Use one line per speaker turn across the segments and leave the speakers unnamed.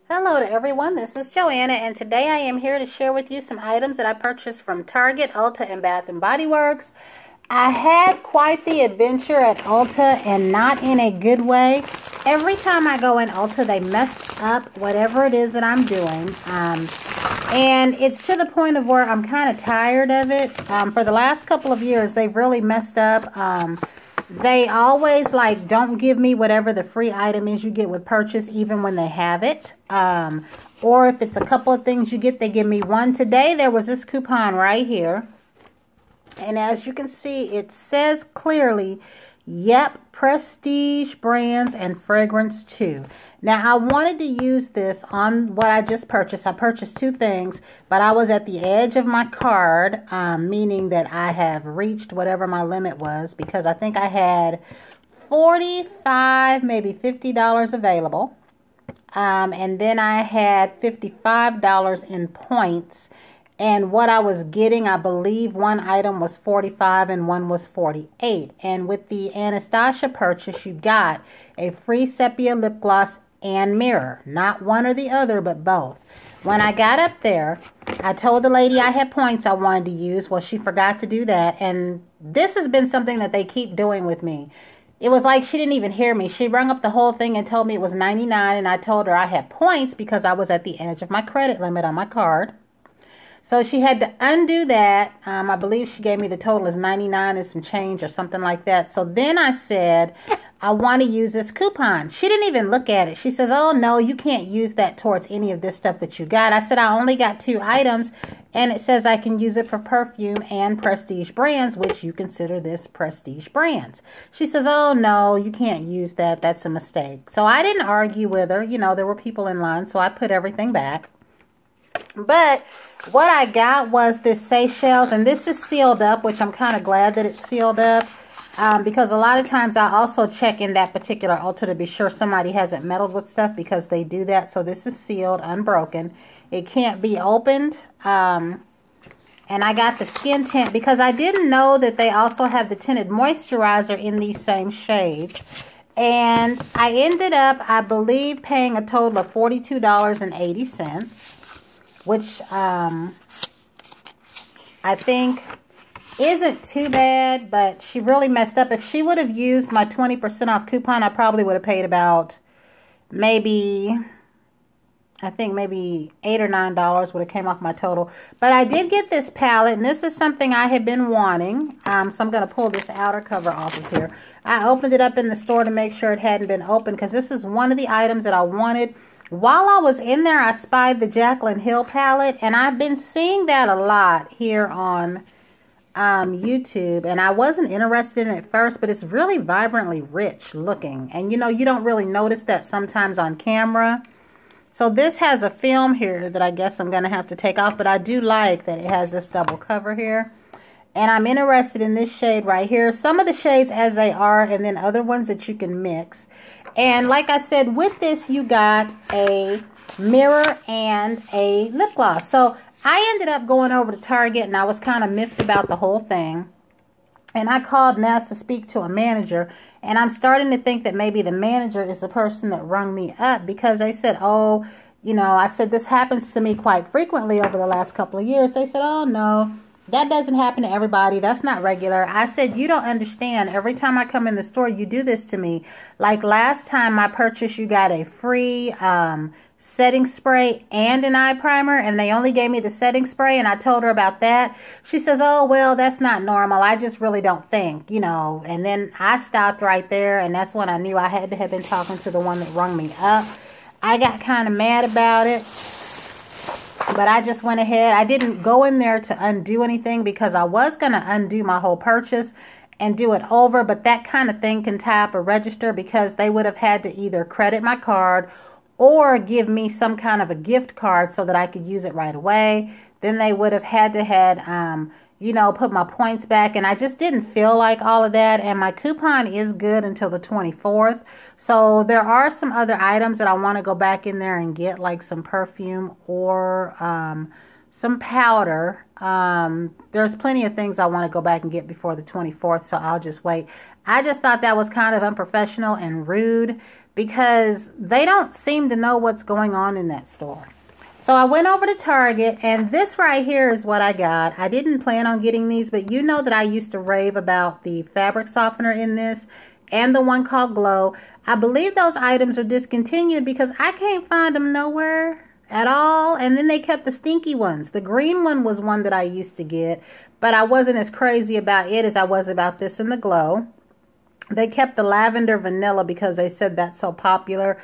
Hello to everyone, this is Joanna, and today I am here to share with you some items that I purchased from Target, Ulta, and Bath & Body Works. I had quite the adventure at Ulta, and not in a good way. Every time I go in Ulta, they mess up whatever it is that I'm doing. And it's to the point of where I'm kind of tired of it. For the last couple of years, they've really messed up. They always don't give me whatever the free item is you get with purchase, even when they have it. Or if it's a couple of things you get, they give me one. Today there was this coupon right here. And as you can see, it says clearly, yep, Prestige Brands and Fragrance 2. Now, I wanted to use this on what I just purchased. I purchased two things, but I was at the edge of my card, meaning that I have reached whatever my limit was, because I think I had $45, maybe $50 available. And then I had $55 in points. And what I was getting, I believe one item was $45 and one was $48. And with the Anastasia purchase, you got a free sepia lip gloss and mirror. Not one or the other, but both. When I got up there, I told the lady I had points I wanted to use. Well, she forgot to do that. And this has been something that they keep doing with me. It was like she didn't even hear me. She rung up the whole thing and told me it was $99. And I told her I had points because I was at the edge of my credit limit on my card. So she had to undo that. I believe she gave me the total as $99 and some change or something like that. So then I said, I want to use this coupon. She didn't even look at it. She says, oh, no, you can't use that towards any of this stuff that you got. I said, I only got two items, and it says I can use it for perfume and Prestige Brands, which you consider this Prestige Brands. She says, oh, no, you can't use that. That's a mistake. So I didn't argue with her. You know, there were people in line, so I put everything back. But what I got was this Seychelles, and this is sealed up, which I'm kind of glad that it's sealed up, because a lot of times I also check in that particular Ulta to be sure somebody hasn't meddled with stuff, because they do that. So this is sealed, unbroken. It can't be opened. And I got the skin tint because I didn't know that they also have the tinted moisturizer in these same shades. And I ended up, I believe, paying a total of $42.80. Which I think isn't too bad, but she really messed up. If she would have used my 20% off coupon, I probably would have paid about maybe, I think maybe $8 or $9 would have came off my total. But I did get this palette, and this is something I had been wanting. So I'm going to pull this outer cover off of here. I opened it up in the store to make sure it hadn't been opened, because this is one of the items that I wanted. While I was in there, I spied the Jaclyn Hill palette, and I've been seeing that a lot here on YouTube, and I wasn't interested in it at first, but it's really vibrantly rich looking, and you know, you don't really notice that sometimes on camera. So this has a film here that I guess I'm going to have to take off, but I do like that it has this double cover here. And I'm interested in this shade right here. Some of the shades as they are, and then other ones that you can mix. And like I said, with this, you got a mirror and a lip gloss. So I ended up going over to Target, and I was kind of miffed about the whole thing. And I called and asked to speak to a manager. And I'm starting to think that maybe the manager is the person that rung me up, because they said, oh, you know, I said, this happens to me quite frequently over the last couple of years. They said, oh, no. That doesn't happen to everybody. That's not regular. I said, you don't understand. Every time I come in the store, you do this to me. Like last time I purchased, you got a free setting spray and an eye primer, and they only gave me the setting spray, and I told her about that. She says, oh, well, that's not normal. I just really don't think, you know. And then I stopped right there, and that's when I knew I had to have been talking to the one that rung me up. I got kind of mad about it. But I just went ahead. I didn't go in there to undo anything, because I was going to undo my whole purchase and do it over. But that kind of thing can tie up a register, because they would have had to either credit my card or give me some kind of a gift card so that I could use it right away. Then they would have had to you know, put my points back, and I just didn't feel like all of that. And my coupon is good until the 24th. So there are some other items that I want to go back in there and get, like some perfume or some powder. There's plenty of things I want to go back and get before the 24th, so I'll just wait. I just thought that was kind of unprofessional and rude, because they don't seem to know what's going on in that store. So I went over to Target, and this right here is what I got. I didn't plan on getting these, but you know that I used to rave about the fabric softener in this and the one called Glow. I believe those items are discontinued because I can't find them nowhere at all. And then they kept the stinky ones. The green one was one that I used to get, but I wasn't as crazy about it as I was about this in the Glow. They kept the lavender vanilla because they said that's so popular.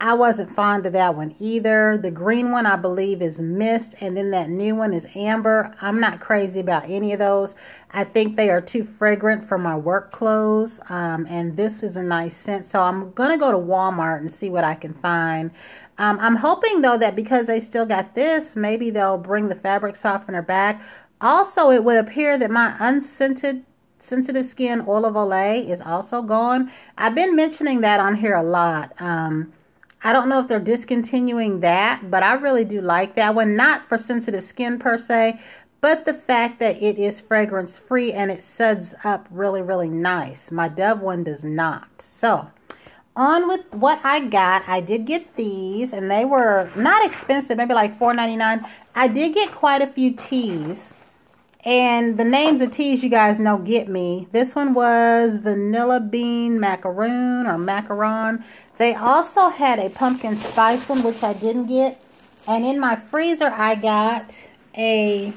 I wasn't fond of that one either. The green one I believe is mist, and then that new one is amber. I'm not crazy about any of those. I think they are too fragrant for my work clothes, and this is a nice scent. So I'm going to go to Walmart and see what I can find. I'm hoping though that because they still got this, maybe they'll bring the fabric softener back. Also, it would appear that my unscented sensitive skin oil of Olay is also gone. I've been mentioning that on here a lot. I don't know if they're discontinuing that, but I really do like that one. Not for sensitive skin per se, but the fact that it is fragrance free and it suds up really, really nice. My Dove one does not. So on with what I got. I did get these, and they were not expensive, maybe like $4.99. I did get quite a few teas. And the names of teas you guys know get me. This one was Vanilla Bean Macaroon or Macaron. They also had a pumpkin spice one, which I didn't get. And in my freezer, I got a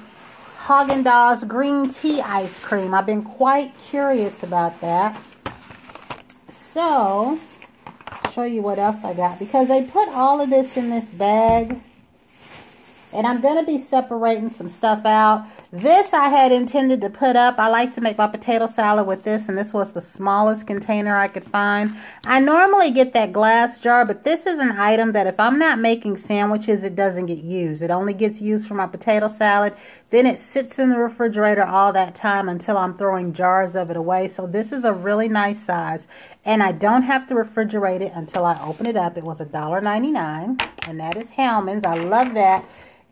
Haagen-Dazs green tea ice cream. I've been quite curious about that. So, I'll show you what else I got. Because they put all of this in this bag. And I'm going to be separating some stuff out. This I had intended to put up. I like to make my potato salad with this, and this was the smallest container I could find. I normally get that glass jar, but this is an item that if I'm not making sandwiches, it doesn't get used. It only gets used for my potato salad. Then it sits in the refrigerator all that time until I'm throwing jars of it away. So this is a really nice size, and I don't have to refrigerate it until I open it up. It was $1.99, and that is Hellmann's. I love that.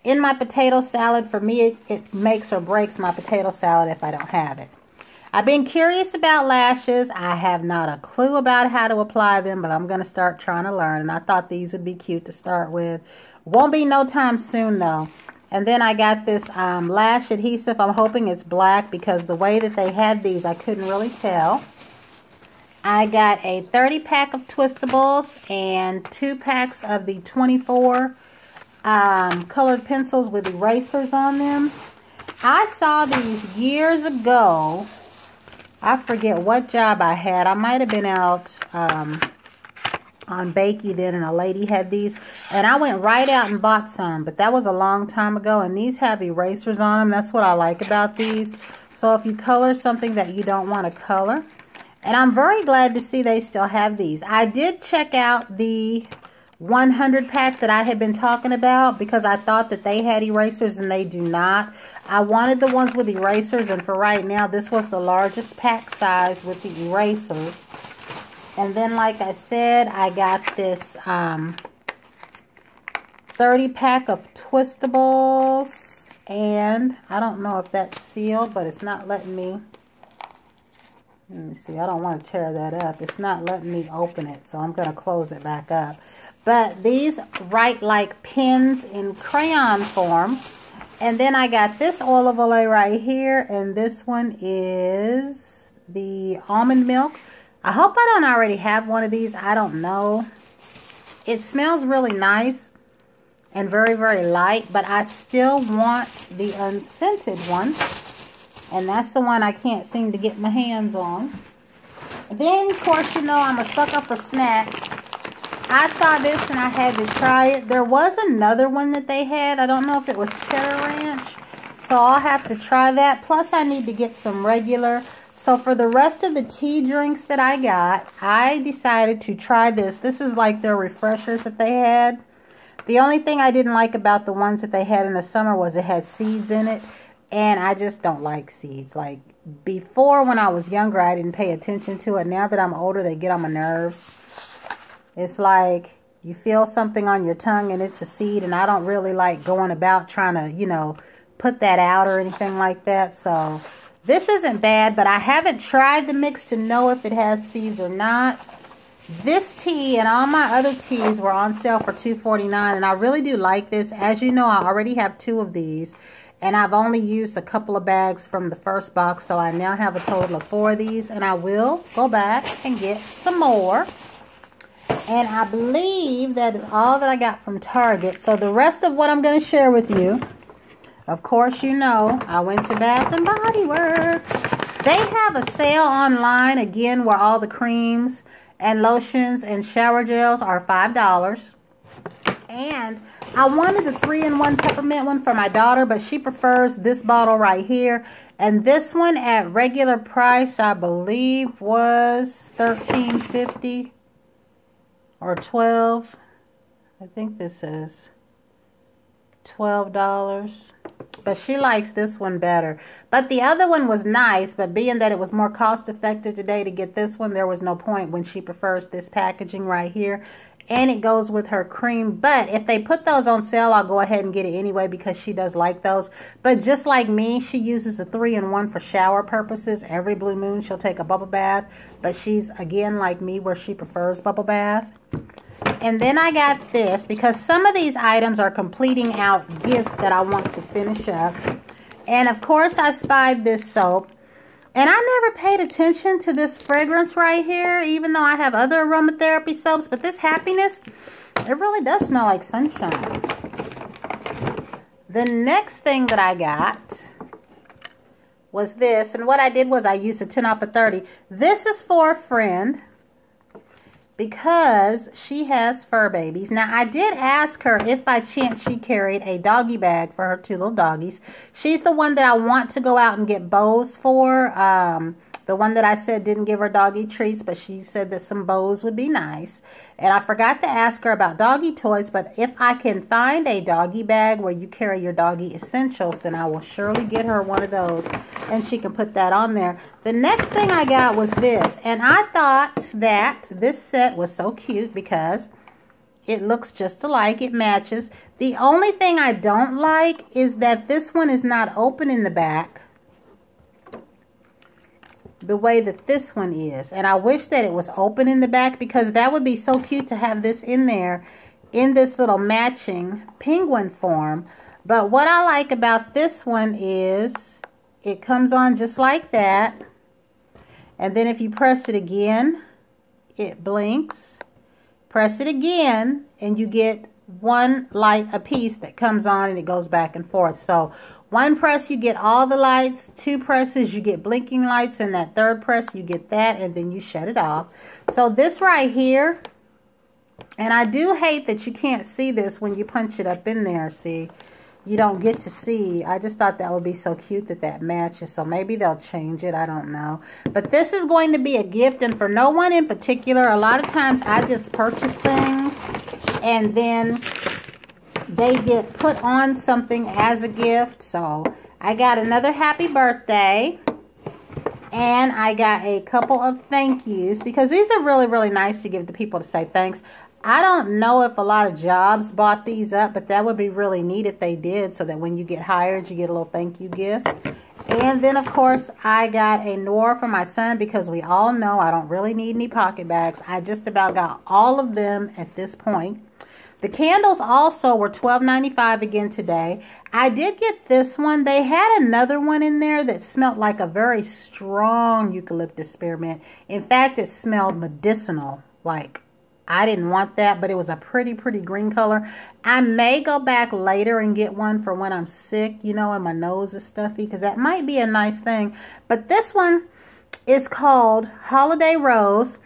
In my potato salad, for me, it makes or breaks my potato salad if I don't have it. I've been curious about lashes. I have not a clue about how to apply them, but I'm going to start trying to learn. And I thought these would be cute to start with. Won't be no time soon, though. And then I got this lash adhesive. I'm hoping it's black because the way that they had these, I couldn't really tell. I got a 30-pack of Twistables and 2 packs of the 24 colored pencils with erasers on them. I saw these years ago. I forget what job I had. I might have been out on Bakey then, and a lady had these, and I went right out and bought some, but that was a long time ago, and these have erasers on them. That's what I like about these. So if you color something that you don't want to color, and I'm very glad to see they still have these. I did check out the 100 pack that I had been talking about because I thought that they had erasers, and they do not. I wanted the ones with erasers, and for right now this was the largest pack size with the erasers. And then, like I said, I got this 30 pack of Twistables, and I don't know if that's sealed, but it's not letting me. Let me see. I don't want to tear that up. It's not letting me open it, so I'm going to close it back up. But these write like pens in crayon form. And then I got this oil of Olay right here. And this one is the almond milk. I hope I don't already have one of these. I don't know. It smells really nice and very, very light. But I still want the unscented one. And that's the one I can't seem to get my hands on. Then, of course, you know I'm a sucker for snacks. I saw this and I had to try it. There was another one that they had. I don't know if it was Cheddar Ranch. So I'll have to try that. Plus I need to get some regular. So for the rest of the tea drinks that I got, I decided to try this. This is like their refreshers that they had. The only thing I didn't like about the ones that they had in the summer was it had seeds in it. And I just don't like seeds. Like before, when I was younger, I didn't pay attention to it. Now that I'm older, they get on my nerves. It's like you feel something on your tongue and it's a seed, and I don't really like going about trying to, you know, put that out or anything like that. So this isn't bad, but I haven't tried the mix to know if it has seeds or not. This tea and all my other teas were on sale for $2.49, and I really do like this. As you know, I already have 2 of these, and I've only used a couple of bags from the first box, so I now have a total of 4 of these, and I will go back and get some more. And I believe that is all that I got from Target. So the rest of what I'm going to share with you, of course, you know, I went to Bath and Body Works. They have a sale online, again, where all the creams and lotions and shower gels are $5. And I wanted the 3-in-1 peppermint one for my daughter, but she prefers this bottle right here. And this one at regular price, I believe, was $13.50 or $12. I think this is $12. But she likes this one better. But the other one was nice, but being that it was more cost effective today to get this one, there was no point when she prefers this packaging right here. And it goes with her cream. But if they put those on sale, I'll go ahead and get it anyway because she does like those. But just like me, she uses a 3-in-1 for shower purposes. Every blue moon, she'll take a bubble bath. But she's, again, like me, where she prefers bubble bath. And then I got this because some of these items are completing out gifts that I want to finish up. And of course I spied this soap. And I never paid attention to this fragrance right here, even though I have other aromatherapy soaps. But this Happiness, it really does smell like sunshine. The next thing that I got was this. And what I did was I used a 10 off of 30. This is for a friend, because she has fur babies. Now, I did ask her if by chance she carried a doggy bag for her 2 little doggies. She's the one that I want to go out and get bows for. The one that I said didn't give her doggy treats, but she said that some bows would be nice. And I forgot to ask her about doggy toys, but if I can find a doggy bag where you carry your doggy essentials, then I will surely get her one of those, and she can put that on there. The next thing I got was this, and I thought that this set was so cute because it looks just alike. It matches. The only thing I don't like is that this one is not open in the back the way that this one is. And I wish that it was open in the back because that would be so cute to have this in there in this little matching penguin form. But what I like about this one is it comes on just like that. And then if you press it again, it blinks. Press it again and you get 1 light a piece that comes on and it goes back and forth. So 1 press you get all the lights, 2 presses you get blinking lights, and that 3rd press you get that, and then you shut it off. So this right here, and I do hate that you can't see this when you punch it up in there, see. You don't get to see. I just thought that would be so cute that that matches. So maybe they'll change it. I don't know. But this is going to be a gift, and for no one in particular. A lot of times I just purchase things and then they get put on something as a gift. So I got another happy birthday. And I got a couple of thank yous because these are really, really nice to give to people to say thanks. I don't know if a lot of jobs bought these up, but that would be really neat if they did, so that when you get hired, you get a little thank you gift. And then, of course, I got a Noir for my son because we all know I don't really need any pocket bags. I just about got all of them at this point. The candles also were $12.95 again today. I did get this one. They had another one in there that smelled like a very strong eucalyptus spearmint. In fact, it smelled medicinal. Like, I didn't want that, but it was a pretty green color. I may go back later and get one for when I'm sick, you know, and my nose is stuffy, because that might be a nice thing. But this one is called Holiday Rose.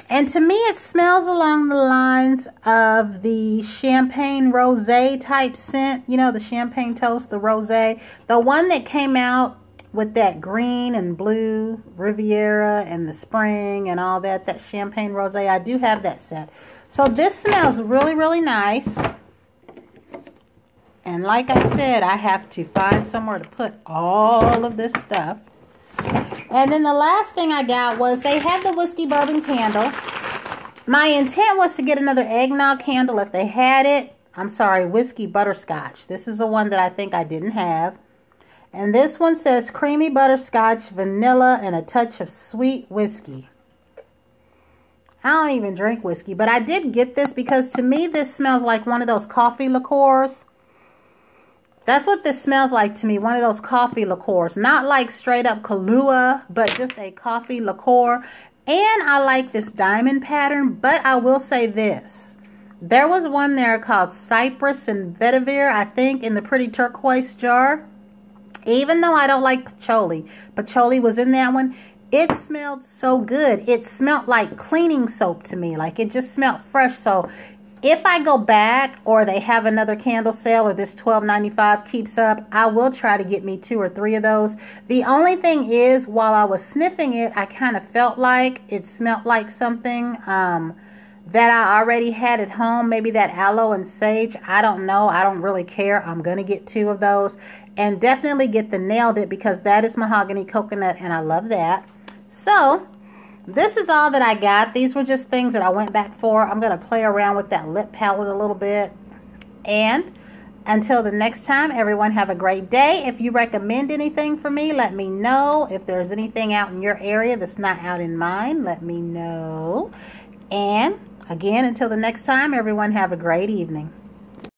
And to me, it smells along the lines of the Champagne Rosé type scent. You know, the Champagne Toast, the Rosé. The one that came out with that green and blue Riviera and the spring and all that. That Champagne Rosé. I do have that set. So this smells really, really nice. And like I said, I have to find somewhere to put all of this stuff. And then the last thing I got was they had the whiskey bourbon candle. My intent was to get another eggnog candle if they had it. I'm sorry, whiskey butterscotch. This is the one that I think I didn't have. And this one says creamy butterscotch, vanilla, and a touch of sweet whiskey. I don't even drink whiskey, but I did get this because to me this smells like one of those coffee liqueurs. That's what this smells like to me, one of those coffee liqueurs. Not like straight up Kahlua, but just a coffee liqueur. And I like this diamond pattern, but I will say this. There was one there called Cypress and Vetiver, I think, in the pretty turquoise jar. Even though I don't like patchouli, patchouli was in that one. It smelled so good. It smelled like cleaning soap to me. Like it just smelled fresh. So if I go back or they have another candle sale or this $12.95 keeps up, I will try to get me 2 or 3 of those. The only thing is, while I was sniffing it, I kind of felt like it smelled like something that I already had at home. Maybe that aloe and sage. I don't know. I don't really care. I'm going to get 2 of those. And definitely get the Nailed It because that is mahogany coconut and I love that. So, this is all that I got. These were just things that I went back for. I'm going to play around with that lip palette a little bit. And until the next time, everyone have a great day. If you recommend anything for me, let me know. If there's anything out in your area that's not out in mine, let me know. And again, until the next time, everyone have a great evening.